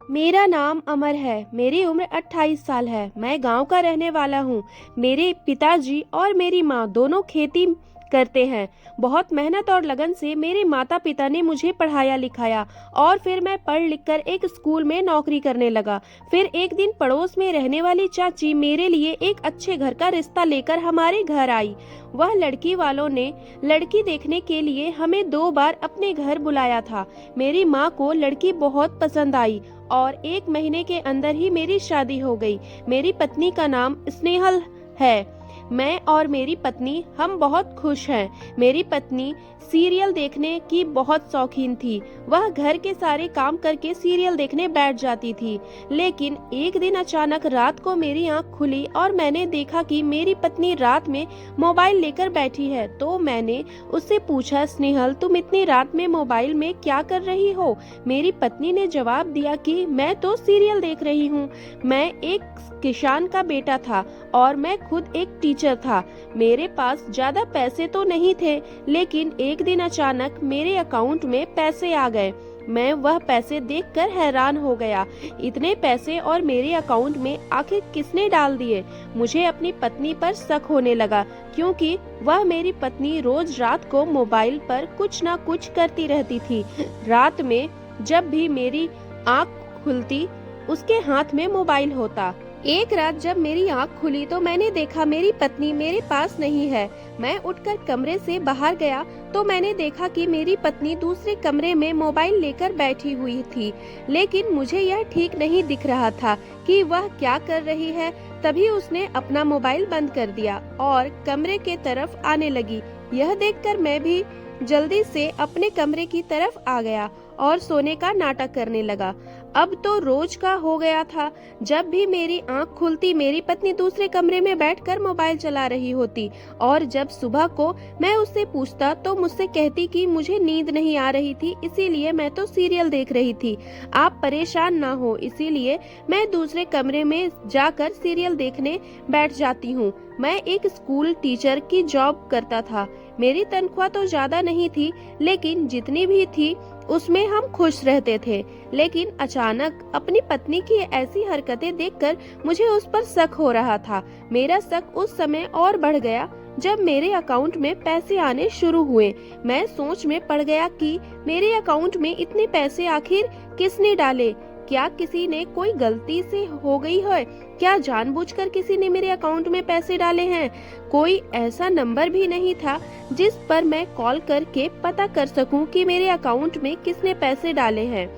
मेरा नाम अमर है। मेरी उम्र 28 साल है। मैं गांव का रहने वाला हूँ। मेरे पिताजी और मेरी माँ दोनों खेती करते हैं। बहुत मेहनत और लगन से मेरे माता पिता ने मुझे पढ़ाया लिखाया और फिर मैं पढ़ लिख कर एक स्कूल में नौकरी करने लगा। फिर एक दिन पड़ोस में रहने वाली चाची मेरे लिए एक अच्छे घर का रिश्ता लेकर हमारे घर आई। वह लड़की वालों ने लड़की देखने के लिए हमें 2 बार अपने घर बुलाया था। मेरी माँ को लड़की बहुत पसंद आई और 1 महीने के अंदर ही मेरी शादी हो गई। मेरी पत्नी का नाम स्नेहल है। मैं और मेरी पत्नी हम बहुत खुश हैं। मेरी पत्नी सीरियल देखने की बहुत शौकीन थी। वह घर के सारे काम करके सीरियल देखने बैठ जाती थी। लेकिन एक दिन अचानक रात को मेरी आंख खुली और मैंने देखा कि मेरी पत्नी रात में मोबाइल लेकर बैठी है। तो मैंने उससे पूछा, स्नेहल तुम इतनी रात में मोबाइल में क्या कर रही हो? मेरी पत्नी ने जवाब दिया कि मैं तो सीरियल देख रही हूँ। मैं एक किसान का बेटा था और मैं खुद एक टीचर था। मेरे पास ज्यादा पैसे तो नहीं थे, लेकिन एक दिन अचानक मेरे अकाउंट में पैसे आ गए। मैं वह पैसे देखकर हैरान हो गया। इतने पैसे और मेरे अकाउंट में आखिर किसने डाल दिए? मुझे अपनी पत्नी पर शक होने लगा, क्योंकि वह मेरी पत्नी रोज रात को मोबाइल पर कुछ ना कुछ करती रहती थी। रात में जब भी मेरी आंख खुलती, उसके हाथ में मोबाइल होता। एक रात जब मेरी आंख खुली तो मैंने देखा मेरी पत्नी मेरे पास नहीं है। मैं उठकर कमरे से बाहर गया तो मैंने देखा कि मेरी पत्नी दूसरे कमरे में मोबाइल लेकर बैठी हुई थी, लेकिन मुझे यह ठीक नहीं दिख रहा था कि वह क्या कर रही है। तभी उसने अपना मोबाइल बंद कर दिया और कमरे के तरफ आने लगी। यह देखकर मैं भी जल्दी से अपने कमरे की तरफ आ गया और सोने का नाटक करने लगा। अब तो रोज का हो गया था। जब भी मेरी आंख खुलती, मेरी पत्नी दूसरे कमरे में बैठकर मोबाइल चला रही होती और जब सुबह को मैं उससे पूछता तो मुझसे कहती कि मुझे नींद नहीं आ रही थी, इसीलिए मैं तो सीरियल देख रही थी। आप परेशान ना हो, इसीलिए मैं दूसरे कमरे में जाकर सीरियल देखने बैठ जाती हूँ। मैं एक स्कूल टीचर की जॉब करता था। मेरी तनख्वाह तो ज्यादा नहीं थी, लेकिन जितनी भी थी उसमें हम खुश रहते थे। लेकिन अचानक अपनी पत्नी की ऐसी हरकतें देखकर मुझे उस पर शक हो रहा था। मेरा शक उस समय और बढ़ गया जब मेरे अकाउंट में पैसे आने शुरू हुए। मैं सोच में पड़ गया कि मेरे अकाउंट में इतने पैसे आखिर किसने डाले? क्या किसी ने कोई गलती से हो गई है? क्या जानबूझकर किसी ने मेरे अकाउंट में पैसे डाले हैं? कोई ऐसा नंबर भी नहीं था जिस पर मैं कॉल करके पता कर सकूं कि मेरे अकाउंट में किसने पैसे डाले हैं।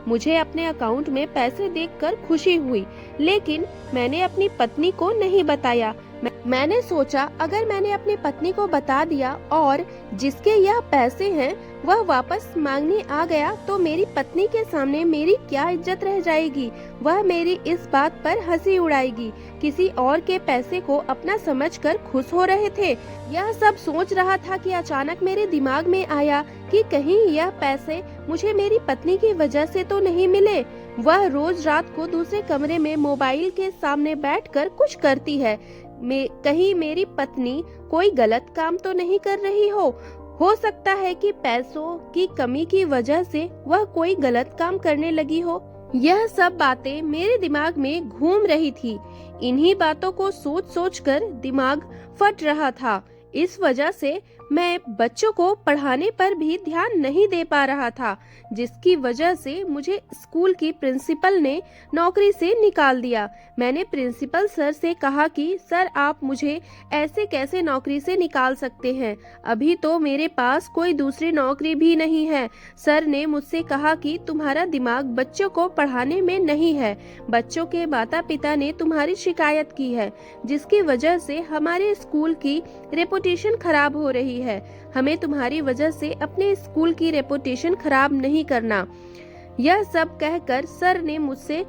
मुझे अपने अकाउंट में पैसे देखकर खुशी हुई, लेकिन मैंने अपनी पत्नी को नहीं बताया। मैंने सोचा अगर मैंने अपनी पत्नी को बता दिया और जिसके यह पैसे हैं वह वापस मांगने आ गया तो मेरी पत्नी के सामने मेरी क्या इज्जत रह जाएगी? वह मेरी इस बात पर हंसी उड़ाएगी। किसी और के पैसे को अपना समझकर खुश हो रहे थे। यह सब सोच रहा था कि अचानक मेरे दिमाग में आया कि कहीं यह पैसे मुझे मेरी पत्नी की वजह से तो नहीं मिले। वह रोज रात को दूसरे कमरे में मोबाइल के सामने बैठकर कुछ करती है। कहीं मेरी पत्नी कोई गलत काम तो नहीं कर रही हो सकता है कि पैसों की कमी की वजह से वह कोई गलत काम करने लगी हो। यह सब बातें मेरे दिमाग में घूम रही थी। इन्हीं बातों को सोच सोच कर दिमाग फट रहा था। इस वजह से मैं बच्चों को पढ़ाने पर भी ध्यान नहीं दे पा रहा था, जिसकी वजह से मुझे स्कूल की प्रिंसिपल ने नौकरी से निकाल दिया। मैंने प्रिंसिपल सर से कहा कि सर आप मुझे ऐसे कैसे नौकरी से निकाल सकते हैं? अभी तो मेरे पास कोई दूसरी नौकरी भी नहीं है। सर ने मुझसे कहा कि तुम्हारा दिमाग बच्चों को पढ़ाने में नहीं है। बच्चों के माता पिता ने तुम्हारी शिकायत की है, जिसकी वजह से हमारे स्कूल की रेपुटेशन खराब हो रही है। हमें तुम्हारी वजह से अपने स्कूल की रेपुटेशन खराब नहीं करना। यह सब कहकर सर ने मुझसे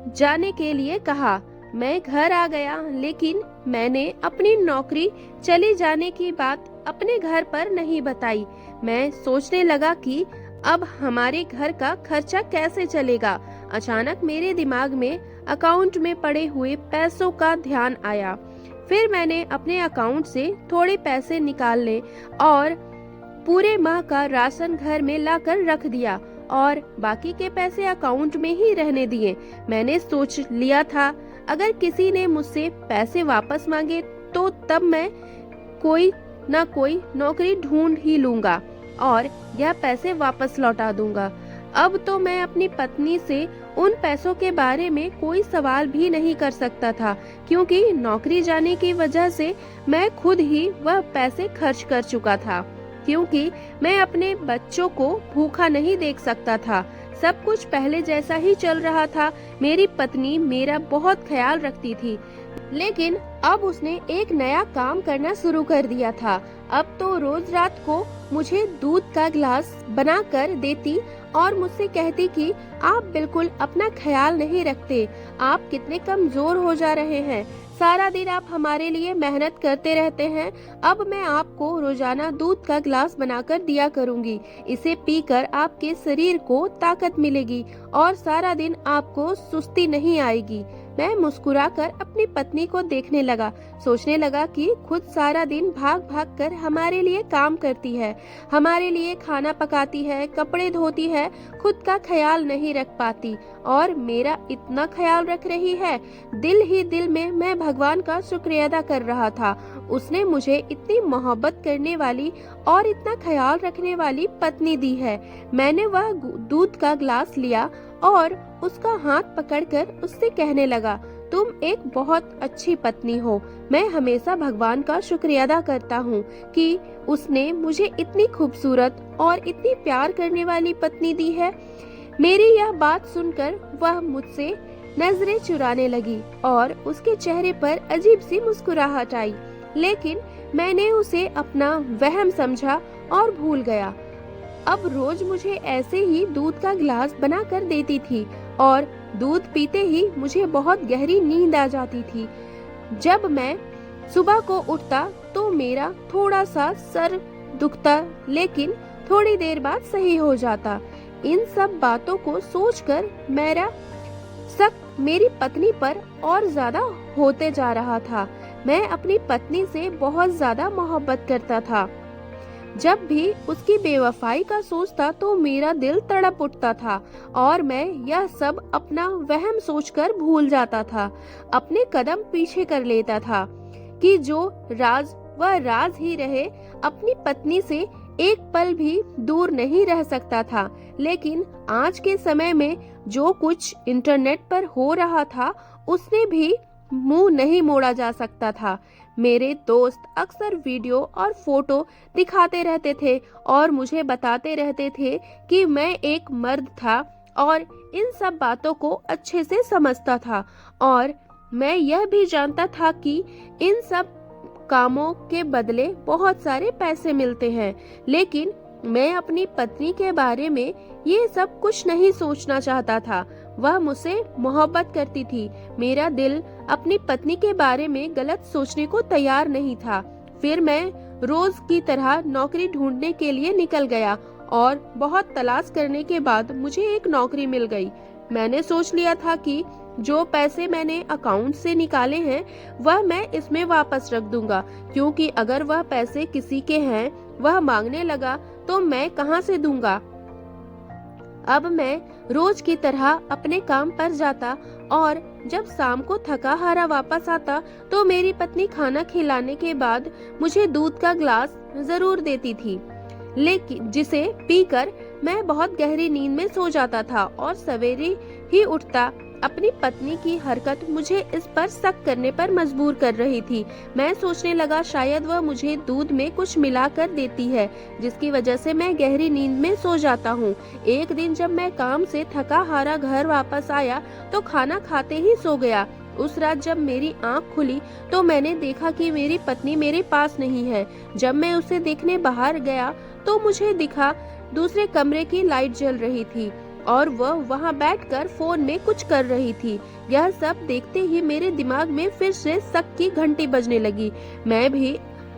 जाने के लिए कहा। मैं घर आ गया, लेकिन मैंने अपनी नौकरी चली जाने की बात अपने घर पर नहीं बताई। मैं सोचने लगा कि अब हमारे घर का खर्चा कैसे चलेगा। अचानक मेरे दिमाग में अकाउंट में पड़े हुए पैसों का ध्यान आया। फिर मैंने अपने अकाउंट से थोड़े पैसे निकालने और पूरे माह का राशन घर में लाकर रख दिया और बाकी के पैसे अकाउंट में ही रहने दिए। मैंने सोच लिया था अगर किसी ने मुझसे पैसे वापस मांगे तो तब मैं कोई ना कोई नौकरी ढूंढ ही लूंगा और यह पैसे वापस लौटा दूंगा। अब तो मैं अपनी पत्नी से उन पैसों के बारे में कोई सवाल भी नहीं कर सकता था, क्योंकि नौकरी जाने की वजह से मैं खुद ही वह पैसे खर्च कर चुका था। क्योंकि मैं अपने बच्चों को भूखा नहीं देख सकता था। सब कुछ पहले जैसा ही चल रहा था। मेरी पत्नी मेरा बहुत ख्याल रखती थी, लेकिन अब उसने एक नया काम करना शुरू कर दिया था। अब तो रोज रात को मुझे दूध का गिलास बना कर देती और मुझसे कहती कि आप बिल्कुल अपना ख्याल नहीं रखते, आप कितने कमजोर हो जा रहे हैं, सारा दिन आप हमारे लिए मेहनत करते रहते हैं। अब मैं आपको रोजाना दूध का गिलास बनाकर दिया करूंगी। इसे पीकर आपके शरीर को ताकत मिलेगी और सारा दिन आपको सुस्ती नहीं आएगी। मैं मुस्कुराकर अपनी पत्नी को देखने लगा, सोचने लगा कि खुद सारा दिन भाग भाग कर हमारे लिए काम करती है, हमारे लिए खाना पकाती है, कपड़े धोती है, खुद का ख्याल नहीं रख पाती और मेरा इतना ख्याल रख रही है। दिल ही दिल में मैं भगवान का शुक्रिया अदा कर रहा था। उसने मुझे इतनी मोहब्बत करने वाली और इतना ख्याल रखने वाली पत्नी दी है। मैंने वह दूध का गिलास लिया और उसका हाथ पकड़कर उससे कहने लगा, तुम एक बहुत अच्छी पत्नी हो। मैं हमेशा भगवान का शुक्रिया अदा करता हूँ कि उसने मुझे इतनी खूबसूरत और इतनी प्यार करने वाली पत्नी दी है। मेरी यह बात सुनकर वह मुझसे नजरें चुराने लगी और उसके चेहरे पर अजीब सी मुस्कुराहट आई, लेकिन मैंने उसे अपना वहम समझा और भूल गया। अब रोज मुझे ऐसे ही दूध का गिलास बना कर देती थी और दूध पीते ही मुझे बहुत गहरी नींद आ जाती थी। जब मैं सुबह को उठता तो मेरा थोड़ा सा सर दुखता, लेकिन थोड़ी देर बाद सही हो जाता। इन सब बातों को सोचकर मेरा शक मेरी पत्नी पर और ज्यादा होते जा रहा था। मैं अपनी पत्नी से बहुत ज्यादा मोहब्बत करता था। जब भी उसकी बेवफाई का सोचता तो मेरा दिल तड़प उठता था और मैं यह सब अपना वहम सोचकर भूल जाता था। अपने कदम पीछे कर लेता था कि जो राज वह राज ही रहे। अपनी पत्नी से एक पल भी दूर नहीं रह सकता था, लेकिन आज के समय में जो कुछ इंटरनेट पर हो रहा था उसने भी मुंह नहीं मोड़ा जा सकता था। मेरे दोस्त अक्सर वीडियो और फोटो दिखाते रहते थे और मुझे बताते रहते थे कि मैं एक मर्द था और इन सब बातों को अच्छे से समझता था, और मैं यह भी जानता था कि इन सब कामों के बदले बहुत सारे पैसे मिलते हैं। लेकिन मैं अपनी पत्नी के बारे में ये सब कुछ नहीं सोचना चाहता था। वह मुझसे मोहब्बत करती थी। मेरा दिल अपनी पत्नी के बारे में गलत सोचने को तैयार नहीं था। फिर मैं रोज की तरह नौकरी ढूंढने के लिए निकल गया और बहुत तलाश करने के बाद मुझे एक नौकरी मिल गई। मैंने सोच लिया था कि जो पैसे मैंने अकाउंट से निकाले हैं वह मैं इसमें वापस रख दूंगा, क्योंकि अगर वह पैसे किसी के हैं, वह मांगने लगा तो मैं कहां से दूंगा। अब मैं रोज की तरह अपने काम पर जाता और जब शाम को थका हारा वापस आता तो मेरी पत्नी खाना खिलाने के बाद मुझे दूध का गिलास जरूर देती थी, लेकिन जिसे पीकर मैं बहुत गहरी नींद में सो जाता था और सवेरे ही उठता। अपनी पत्नी की हरकत मुझे इस पर शक करने पर मजबूर कर रही थी। मैं सोचने लगा शायद वह मुझे दूध में कुछ मिला कर देती है, जिसकी वजह से मैं गहरी नींद में सो जाता हूँ। एक दिन जब मैं काम से थका हारा घर वापस आया तो खाना खाते ही सो गया। उस रात जब मेरी आंख खुली तो मैंने देखा कि मेरी पत्नी मेरे पास नहीं है। जब मैं उसे देखने बाहर गया तो मुझे दिखा दूसरे कमरे की लाइट जल रही थी और वह वहां बैठकर फोन में कुछ कर रही थी। यह सब देखते ही मेरे दिमाग में फिर से शक की घंटी बजने लगी। मैं भी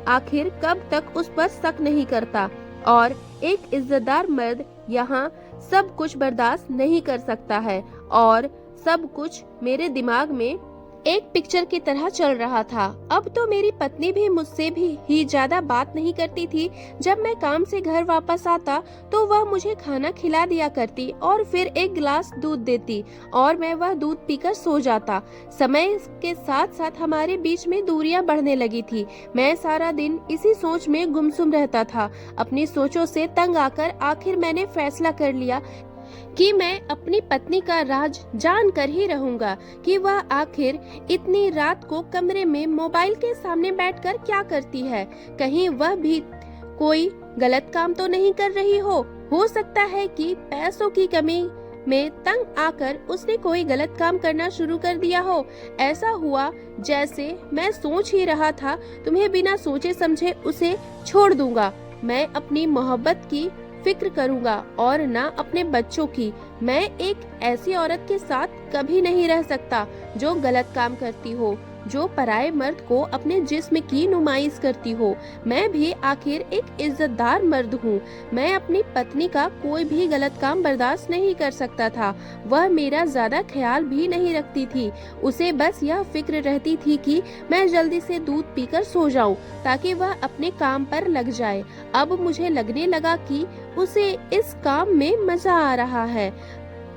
आखिर कब तक उस पर शक नहीं करता, और एक इज्जतदार मर्द यहाँ सब कुछ बर्दाश्त नहीं कर सकता है। और सब कुछ मेरे दिमाग में एक पिक्चर की तरह चल रहा था। अब तो मेरी पत्नी भी मुझसे भी ही ज्यादा बात नहीं करती थी। जब मैं काम से घर वापस आता तो वह मुझे खाना खिला दिया करती और फिर एक गिलास दूध देती और मैं वह दूध पीकर सो जाता। समय के साथ साथ हमारे बीच में दूरियां बढ़ने लगी थी। मैं सारा दिन इसी सोच में गुमसुम रहता था। अपनी सोचों से तंग आकर आखिर मैंने फैसला कर लिया कि मैं अपनी पत्नी का राज जान कर ही रहूंगा कि वह आखिर इतनी रात को कमरे में मोबाइल के सामने बैठकर क्या करती है। कहीं वह भी कोई गलत काम तो नहीं कर रही हो सकता है कि पैसों की कमी में तंग आकर उसने कोई गलत काम करना शुरू कर दिया हो। ऐसा हुआ जैसे मैं सोच ही रहा था तुम्हें बिना सोचे समझे उसे छोड़ दूंगा। मैं अपनी मोहब्बत की फिक्र करूंगा और ना अपने बच्चों की। मैं एक ऐसी औरत के साथ कभी नहीं रह सकता जो गलत काम करती हो, जो पराये मर्द को अपने जिस्म की नुमाइश करती हो। मैं भी आखिर एक इज्जतदार मर्द हूँ। मैं अपनी पत्नी का कोई भी गलत काम बर्दाश्त नहीं कर सकता था। वह मेरा ज्यादा ख्याल भी नहीं रखती थी। उसे बस यह फिक्र रहती थी कि मैं जल्दी से दूध पीकर सो जाऊं ताकि वह अपने काम पर लग जाए। अब मुझे लगने लगा कि उसे इस काम में मजा आ रहा है।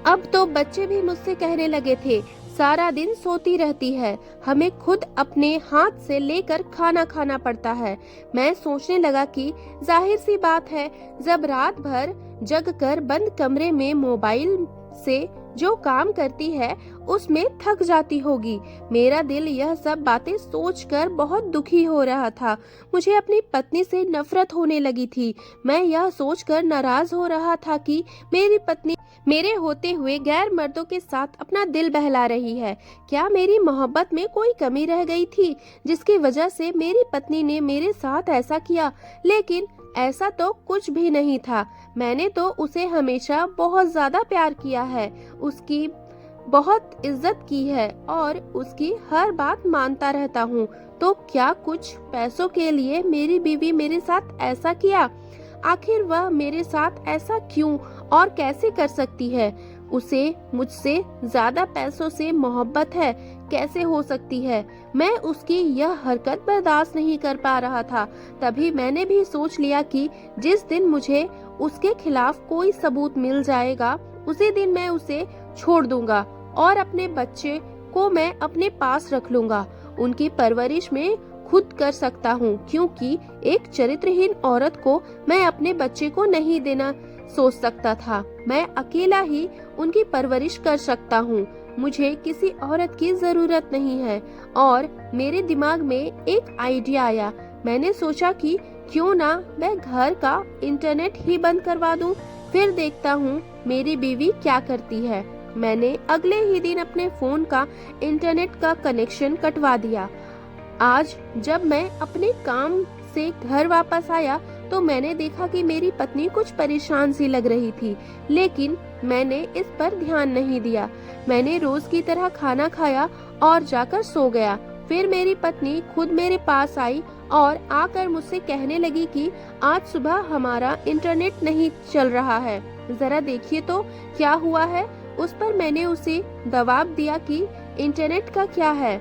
अब तो बच्चे भी मुझसे कहने लगे थे, सारा दिन सोती रहती है, हमें खुद अपने हाथ से लेकर खाना खाना पड़ता है। मैं सोचने लगा कि जाहिर सी बात है, जब रात भर जगकर बंद कमरे में मोबाइल से जो काम करती है उसमें थक जाती होगी। मेरा दिल यह सब बातें सोचकर बहुत दुखी हो रहा था। मुझे अपनी पत्नी से नफरत होने लगी थी। मैं यह सोचकर नाराज हो रहा था कि मेरी पत्नी मेरे होते हुए गैर मर्दों के साथ अपना दिल बहला रही है। क्या मेरी मोहब्बत में कोई कमी रह गई थी जिसकी वजह से मेरी पत्नी ने मेरे साथ ऐसा किया? लेकिन ऐसा तो कुछ भी नहीं था। मैंने तो उसे हमेशा बहुत ज्यादा प्यार किया है, उसकी बहुत इज्जत की है और उसकी हर बात मानता रहता हूँ। तो क्या कुछ पैसों के लिए मेरी बीवी मेरे साथ ऐसा किया? आखिर वह मेरे साथ ऐसा क्यों और कैसे कर सकती है? उसे मुझसे ज्यादा पैसों से मोहब्बत है, कैसे हो सकती है? मैं उसकी यह हरकत बर्दाश्त नहीं कर पा रहा था। तभी मैंने भी सोच लिया कि जिस दिन मुझे उसके खिलाफ कोई सबूत मिल जाएगा उसी दिन मैं उसे छोड़ दूंगा और अपने बच्चे को मैं अपने पास रख लूंगा। उनकी परवरिश में खुद कर सकता हूँ, क्योंकि एक चरित्रहीन औरत को मैं अपने बच्चे को नहीं देना सोच सकता था। मैं अकेला ही उनकी परवरिश कर सकता हूँ। मुझे किसी औरत की जरूरत नहीं है। और मेरे दिमाग में एक आइडिया आया। मैंने सोचा कि क्यों ना मैं घर का इंटरनेट ही बंद करवा दूं, फिर देखता हूँ मेरी बीवी क्या करती है। मैंने अगले ही दिन अपने फोन का इंटरनेट का कनेक्शन कटवा दिया। आज जब मैं अपने काम से घर वापस आया तो मैंने देखा कि मेरी पत्नी कुछ परेशान सी लग रही थी, लेकिन मैंने इस पर ध्यान नहीं दिया। मैंने रोज की तरह खाना खाया और जाकर सो गया। फिर मेरी पत्नी खुद मेरे पास आई और आकर मुझसे कहने लगी कि आज सुबह हमारा इंटरनेट नहीं चल रहा है, जरा देखिए तो क्या हुआ है। उस पर मैंने उसे जवाब दिया कि इंटरनेट का क्या है,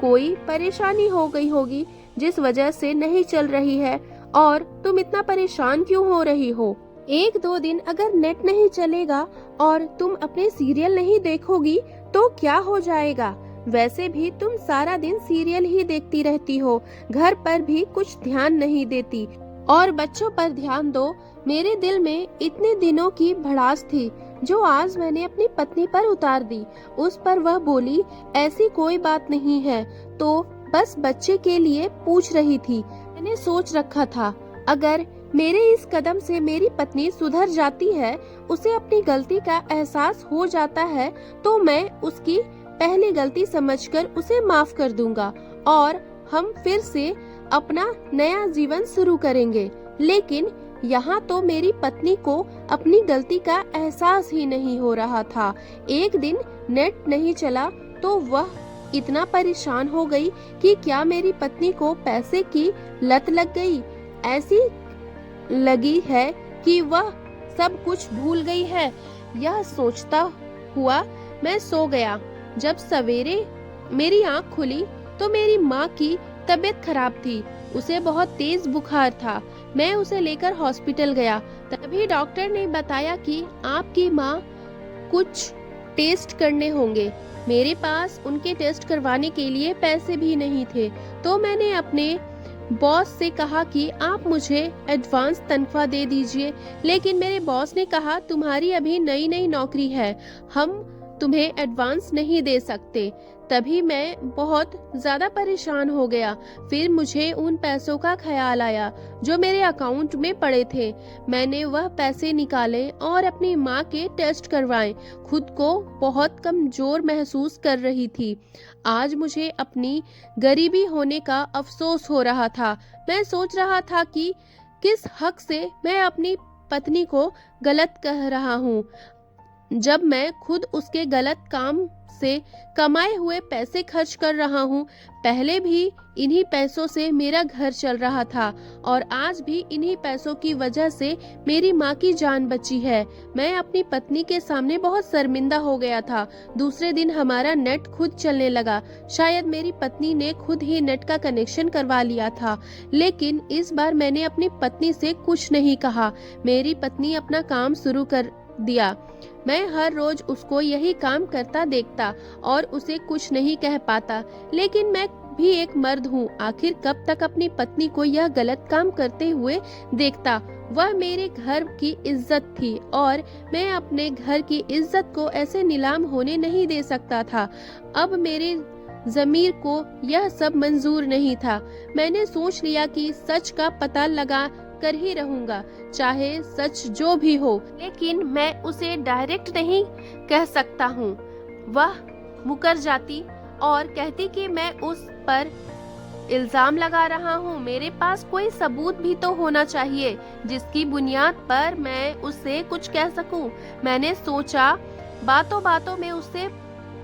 कोई परेशानी हो गई होगी जिस वजह से नहीं चल रही है, और तुम इतना परेशान क्यों हो रही हो? एक दो दिन अगर नेट नहीं चलेगा और तुम अपने सीरियल नहीं देखोगी तो क्या हो जाएगा? वैसे भी तुम सारा दिन सीरियल ही देखती रहती हो, घर पर भी कुछ ध्यान नहीं देती और बच्चों पर ध्यान दो। मेरे दिल में इतने दिनों की भड़ास थी जो आज मैंने अपनी पत्नी पर उतार दी। उस पर वह बोली, ऐसी कोई बात नहीं है, तो बस बच्चे के लिए पूछ रही थी। मैंने सोच रखा था अगर मेरे इस कदम से मेरी पत्नी सुधर जाती है, उसे अपनी गलती का एहसास हो जाता है, तो मैं उसकी पहली गलती समझकर उसे माफ कर दूंगा और हम फिर से अपना नया जीवन शुरू करेंगे। लेकिन यहाँ तो मेरी पत्नी को अपनी गलती का एहसास ही नहीं हो रहा था। एक दिन नेट नहीं चला तो वह इतना परेशान हो गई कि क्या मेरी पत्नी को पैसे की लत लग गई? ऐसी लगी है कि वह सब कुछ भूल गई है। यह सोचता हुआ मैं सो गया। जब सवेरे मेरी आंख खुली तो मेरी माँ की तबीयत खराब थी। उसे बहुत तेज बुखार था। मैं उसे लेकर हॉस्पिटल गया। तभी डॉक्टर ने बताया कि आपकी माँ कुछ टेस्ट करने होंगे। मेरे पास उनके टेस्ट करवाने के लिए पैसे भी नहीं थे, तो मैंने अपने बॉस से कहा कि आप मुझे एडवांस तनख्वाह दे दीजिए। लेकिन मेरे बॉस ने कहा तुम्हारी अभी नई नई नौकरी है, हम तुम्हें एडवांस नहीं दे सकते। तभी मैं बहुत ज्यादा परेशान हो गया। फिर मुझे उन पैसों का ख्याल आया जो मेरे अकाउंट में पड़े थे। मैंने वह पैसे निकाले और अपनी माँ के टेस्ट करवाए। खुद को बहुत कमजोर महसूस कर रही थी। आज मुझे अपनी गरीबी होने का अफसोस हो रहा था। मैं सोच रहा था कि किस हक से मैं अपनी पत्नी को गलत कह रहा हूँ, जब मैं खुद उसके गलत काम से कमाए हुए पैसे खर्च कर रहा हूँ। पहले भी इन्हीं पैसों से मेरा घर चल रहा था और आज भी इन्हीं पैसों की वजह से मेरी माँ की जान बची है। मैं अपनी पत्नी के सामने बहुत शर्मिंदा हो गया था। दूसरे दिन हमारा नेट खुद चलने लगा। शायद मेरी पत्नी ने खुद ही नेट का कनेक्शन करवा लिया था, लेकिन इस बार मैंने अपनी पत्नी से कुछ नहीं कहा। मेरी पत्नी अपना काम शुरू कर दिया। मैं हर रोज उसको यही काम करता देखता और उसे कुछ नहीं कह पाता, लेकिन मैं भी एक मर्द हूँ। आखिर कब तक अपनी पत्नी को यह गलत काम करते हुए देखता। वह मेरे घर की इज्जत थी और मैं अपने घर की इज्जत को ऐसे नीलाम होने नहीं दे सकता था। अब मेरे ज़मीर को यह सब मंजूर नहीं था। मैंने सोच लिया कि सच का पता लगा कर ही रहूंगा, चाहे सच जो भी हो। लेकिन मैं उसे डायरेक्ट नहीं कह सकता हूँ। वह मुकर जाती और कहती कि मैं उस पर इल्जाम लगा रहा हूँ। मेरे पास कोई सबूत भी तो होना चाहिए जिसकी बुनियाद पर मैं उससे कुछ कह सकूं। मैंने सोचा बातों बातों में उससे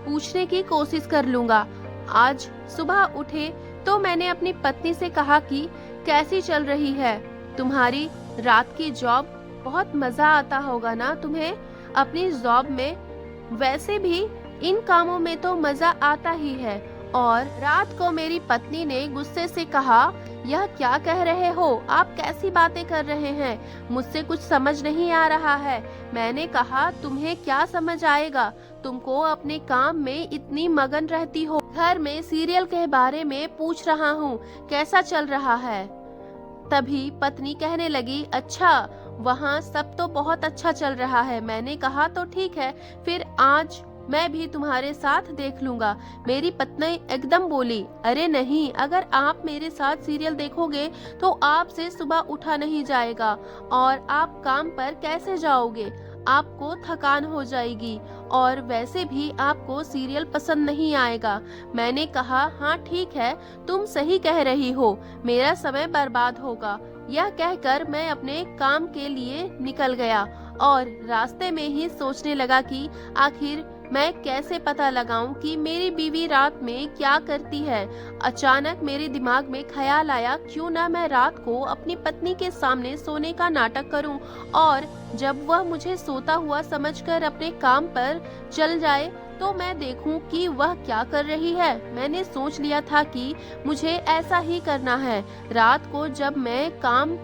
पूछने की कोशिश कर लूंगा। आज सुबह उठे तो मैंने अपनी पत्नी से कहा कि कैसी चल रही है तुम्हारी रात की जॉब? बहुत मजा आता होगा ना तुम्हें अपनी जॉब में? वैसे भी इन कामों में तो मजा आता ही है। और रात को मेरी पत्नी ने गुस्से से कहा, यह क्या कह रहे हो? आप कैसी बातें कर रहे हैं? मुझसे कुछ समझ नहीं आ रहा है। मैंने कहा तुम्हें क्या समझ आएगा, तुमको अपने काम में इतनी मगन रहती हो। घर में सीरियल के बारे में पूछ रहा हूँ, कैसा चल रहा है? तभी पत्नी कहने लगी, अच्छा वहाँ सब तो बहुत अच्छा चल रहा है। मैंने कहा तो ठीक है, फिर आज मैं भी तुम्हारे साथ देख लूंगा। मेरी पत्नी एकदम बोली, अरे नहीं, अगर आप मेरे साथ सीरियल देखोगे तो आपसे सुबह उठा नहीं जाएगा और आप काम पर कैसे जाओगे? आपको थकान हो जाएगी और वैसे भी आपको सीरियल पसंद नहीं आएगा। मैंने कहा हाँ ठीक है, तुम सही कह रही हो, मेरा समय बर्बाद होगा। यह कहकर मैं अपने काम के लिए निकल गया और रास्ते में ही सोचने लगा कि आखिर मैं कैसे पता लगाऊं कि मेरी बीवी रात में क्या करती है। अचानक मेरे दिमाग में ख्याल आया, क्यों ना मैं रात को अपनी पत्नी के सामने सोने का नाटक करूं और जब वह मुझे सोता हुआ समझकर अपने काम पर चल जाए तो मैं देखूं कि वह क्या कर रही है। मैंने सोच लिया था कि मुझे ऐसा ही करना है। रात को जब मैं काम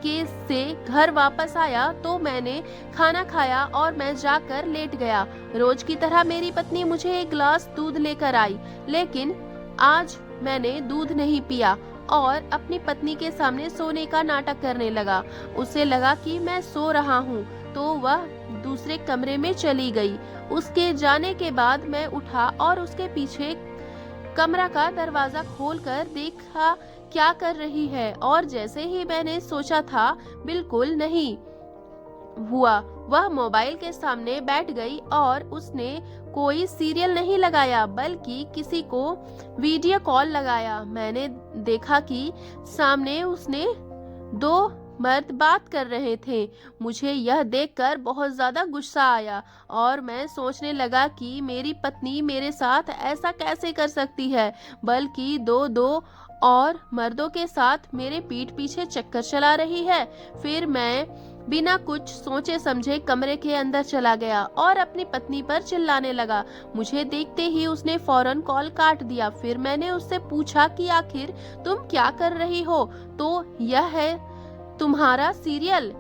से घर वापस आया तो मैंने खाना खाया और मैं जाकर लेट गया। रोज की तरह मेरी पत्नी मुझे एक गिलास दूध लेकर आई, लेकिन आज मैंने दूध नहीं पिया और अपनी पत्नी के सामने सोने का नाटक करने लगा। उसे लगा कि मैं सो रहा हूँ तो वह दूसरे कमरे में चली गई। उसके जाने के बाद मैं उठा और उसके पीछे कमरा का दरवाजा खोलकर देखा क्या कर रही है, और जैसे ही मैंने सोचा था बिल्कुल नहीं हुआ। वह मोबाइल के सामने बैठ गई और उसने कोई सीरियल नहीं लगाया बल्कि किसी को वीडियो कॉल लगाया। मैंने देखा कि सामने उसने दो मर्द बात कर रहे थे। मुझे यह देखकर बहुत ज्यादा गुस्सा आया और मैं सोचने लगा कि मेरी पत्नी मेरे साथ ऐसा कैसे कर सकती है, बल्कि दो और मर्दों के साथ मेरे पीठ पीछे चक्कर चला रही है। फिर मैं बिना कुछ सोचे समझे कमरे के अंदर चला गया और अपनी पत्नी पर चिल्लाने लगा। मुझे देखते ही उसने फौरन कॉल काट दिया। फिर मैंने उससे पूछा कि आखिर तुम क्या कर रही हो? तो यह है तुम्हारा सीरियल।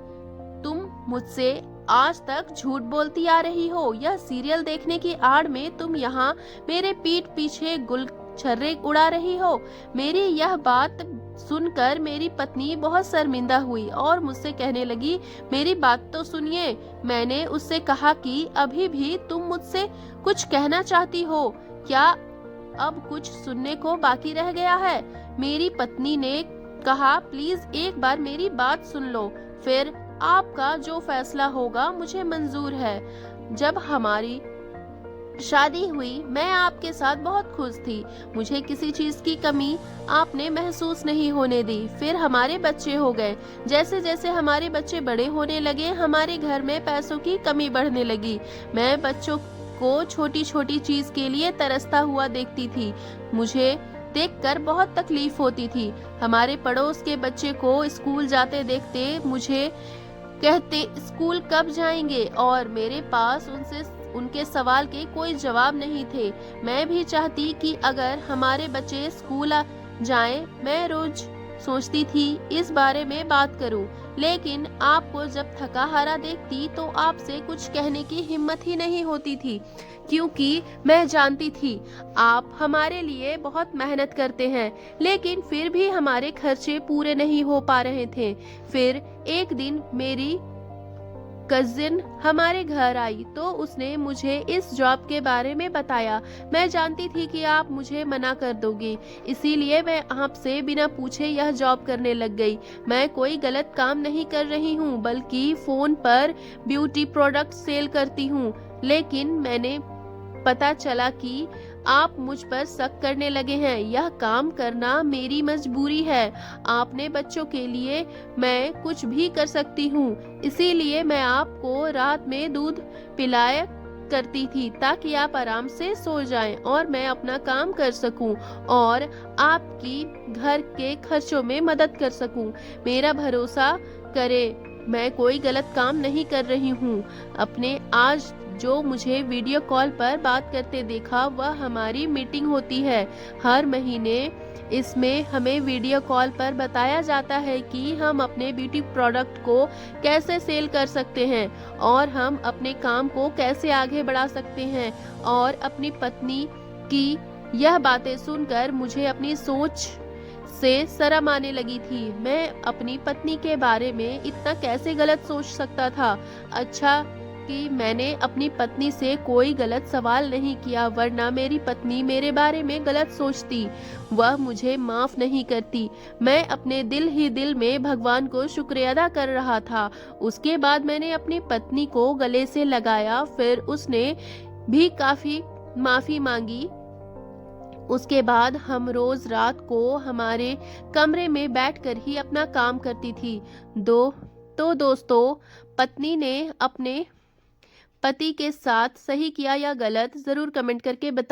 तुम मुझसे आज तक झूठ बोलती आ रही हो। यह सीरियल देखने की आड़ में तुम यहाँ मेरे पीठ पीछे गुलछर्रे उड़ा रही हो। मेरी यह बात सुनकर मेरी पत्नी बहुत शर्मिंदा हुई और मुझसे कहने लगी, मेरी बात तो सुनिए। मैंने उससे कहा कि अभी भी तुम मुझसे कुछ कहना चाहती हो क्या? अब कुछ सुनने को बाकी रह गया है? मेरी पत्नी ने कहा, प्लीज एक बार मेरी बात सुन लो, फिर आपका जो फैसला होगा मुझे मंजूर है। जब हमारी शादी हुई मैं आपके साथ बहुत खुश थी। मुझे किसी चीज की कमी आपने महसूस नहीं होने दी। फिर हमारे बच्चे हो गए। जैसे जैसे हमारे बच्चे बड़े होने लगे हमारे घर में पैसों की कमी बढ़ने लगी। मैं बच्चों को छोटी छोटी चीज के लिए तरसता हुआ देखती थी। मुझे देखकर बहुत तकलीफ होती थी। हमारे पड़ोस के बच्चे को स्कूल जाते देखते मुझे कहते, स्कूल कब जाएंगे? और मेरे पास उनके सवाल के कोई जवाब नहीं थे। मैं भी चाहती कि अगर हमारे बच्चे स्कूल जाएं, मैं रोज सोचती थी इस बारे में बात करूं, लेकिन आपको जब थका हारा देखती तो आपसे कुछ कहने की हिम्मत ही नहीं होती थी, क्योंकि मैं जानती थी आप हमारे लिए बहुत मेहनत करते हैं, लेकिन फिर भी हमारे खर्चे पूरे नहीं हो पा रहे थे। फिर एक दिन मेरी कजिन हमारे घर आई तो उसने मुझे इस जॉब के बारे में बताया। मैं जानती थी कि आप मुझे मना कर दोगे, इसीलिए मैं आपसे बिना पूछे यह जॉब करने लग गई। मैं कोई गलत काम नहीं कर रही हूँ, बल्कि फोन पर ब्यूटी प्रोडक्ट सेल करती हूँ। लेकिन मैंने पता चला कि आप मुझ पर शक करने लगे हैं। यह काम करना मेरी मजबूरी है। आपने बच्चों के लिए मैं कुछ भी कर सकती हूँ, इसीलिए मैं आपको रात में दूध पिलाया करती थी ताकि आप आराम से सो जाएं और मैं अपना काम कर सकूं और आपकी घर के खर्चों में मदद कर सकूं। मेरा भरोसा करें, मैं कोई गलत काम नहीं कर रही हूँ। अपने आज जो मुझे वीडियो कॉल पर बात करते देखा वह हमारी मीटिंग होती है हर महीने। इसमें हमें वीडियो कॉल पर बताया जाता है कि हम अपने ब्यूटी प्रोडक्ट को कैसे सेल कर सकते हैं और हम अपने काम को कैसे आगे बढ़ा सकते हैं। और अपनी पत्नी की यह बातें सुनकर मुझे अपनी सोच से शर्म आने लगी थी। मैं अपनी पत्नी के बारे में इतना कैसे गलत सोच सकता था। अच्छा कि मैंने अपनी पत्नी से कोई गलत सवाल नहीं किया, वरना मेरी पत्नी मेरे बारे में गलत सोचती, वह मुझे माफ नहीं करती। मैं अपने दिल ही दिल में भगवान को शुक्रिया अदा कर रहा था। उसके बाद मैंने अपनी पत्नी को गले से लगाया, फिर उसने भी काफी माफी मांगी। उसके बाद हम रोज रात को हमारे कमरे में बैठकर ही अपना काम करती थी। दोस्तों, पत्नी ने अपने पति के साथ सही किया या गलत जरूर कमेंट करके बता